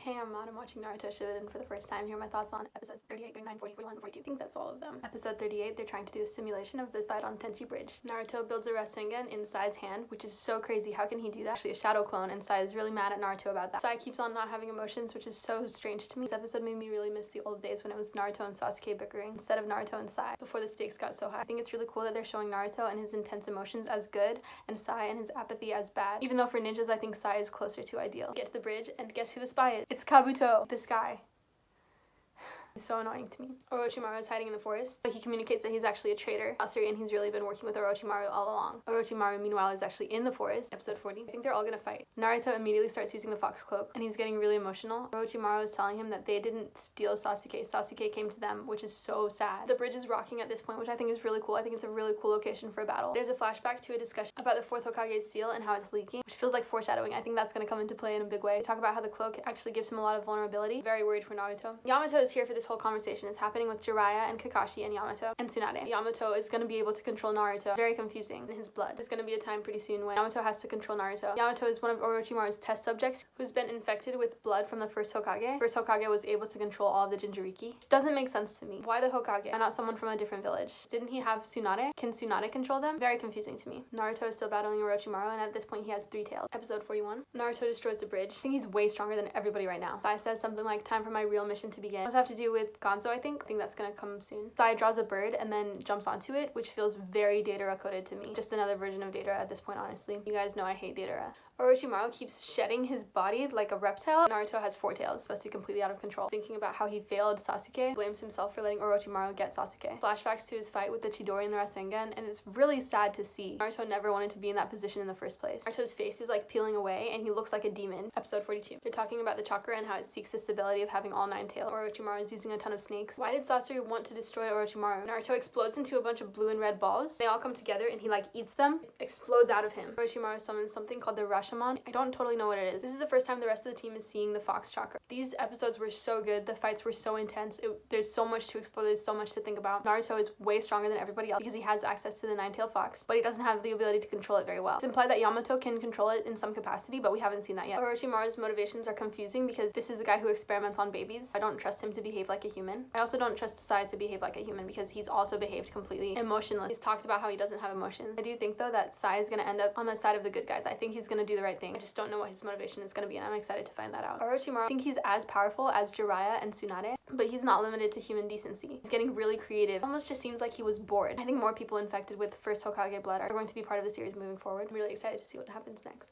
Hey, I'm Maud. I'm watching Naruto Shippuden for the first time. Here are my thoughts on episodes 38, 39, 40, 41, 42. I think that's all of them. Episode 38, they're trying to do a simulation of the fight on Tenchi Bridge. Naruto builds a Rasengan in Sai's hand, which is so crazy. How can he do that? Actually, a shadow clone, and Sai is really mad at Naruto about that. Sai keeps on not having emotions, which is so strange to me. This episode made me really miss the old days when it was Naruto and Sasuke bickering instead of Naruto and Sai before the stakes got so high. I think it's really cool that they're showing Naruto and his intense emotions as good and Sai and his apathy as bad. Even though for ninjas, I think Sai is closer to ideal. Get to the bridge, and guess who the spy is? It's Kabuto. This guy. It's so annoying to me. Orochimaru is hiding in the forest, but he communicates that he's actually a traitor, and he's really been working with Orochimaru all along. Orochimaru, meanwhile, is actually in the forest. Episode 40. I think they're all gonna fight. Naruto immediately starts using the fox cloak, and he's getting really emotional. Orochimaru is telling him that they didn't steal Sasuke. Sasuke came to them, which is so sad. The bridge is rocking at this point, which I think is really cool. I think it's a really cool location for a battle. There's a flashback to a discussion about the 4th Hokage's seal and how it's leaking, which feels like foreshadowing. I think that's gonna come into play in a big way. They talk about how the cloak actually gives him a lot of vulnerability. Very worried for Naruto. Yamato is here for this whole conversation. It's happening with Jiraiya and Kakashi and Yamato and Tsunade. Yamato is going to be able to control Naruto. Very confusing in his blood. There's going to be a time pretty soon when Yamato has to control Naruto. Yamato is one of Orochimaru's test subjects who's been infected with blood from the first Hokage. First Hokage was able to control all of the Jinchuriki. Doesn't make sense to me. Why the Hokage and not someone from a different village? Didn't he have Tsunade? Can Tsunade control them? Very confusing to me. Naruto is still battling Orochimaru, and at this point he has 3 tails. Episode 41. Naruto destroys the bridge. I think he's way stronger than everybody right now. Sai says something like, time for my real mission to begin. It does have to do with Gonzo, I think. I think that's gonna come soon. Sai draws a bird and then jumps onto it, which feels very Deidara coded to me. Just another version of Deidara at this point, honestly. You guys know I hate Deidara. Orochimaru keeps shedding his body like a reptile. Naruto has 4 tails, supposed to be completely out of control. Thinking about how he failed Sasuke, blames himself for letting Orochimaru get Sasuke. Flashbacks to his fight with the Chidori and the Rasengan, and it's really sad to see. Naruto never wanted to be in that position in the first place. Naruto's face is like peeling away, and he looks like a demon. Episode 42. They're talking about the chakra and how it seeks the stability of having all 9 tails. Orochimaru is using a ton of snakes. Why did Sasori want to destroy Orochimaru? Naruto explodes into a bunch of blue and red balls. They all come together, and he like eats them. It explodes out of him. Orochimaru summons something called the Rashomon. I don't totally know what it is. This is the first time the rest of the team is seeing the Fox Chakra. These episodes were so good. The fights were so intense. There's so much to explore. There's so much to think about. Naruto is way stronger than everybody else because he has access to the 9-tailed fox, but he doesn't have the ability to control it very well. It's implied that Yamato can control it in some capacity, but we haven't seen that yet. Orochimaru's motivations are confusing because this is the guy who experiments on babies. I don't trust him to behave like a human. I also don't trust Sai to behave like a human because he's also behaved completely emotionless. He's talked about how he doesn't have emotions. I do think though that Sai is going to end up on the side of the good guys. I think he's going to do the right thing. I just don't know what his motivation is going to be, and I'm excited to find that out. Orochimaru, I think he's as powerful as Jiraiya and Tsunade, but he's not limited to human decency. He's getting really creative. Almost just seems like he was bored. I think more people infected with first Hokage blood are going to be part of the series moving forward. I'm really excited to see what happens next.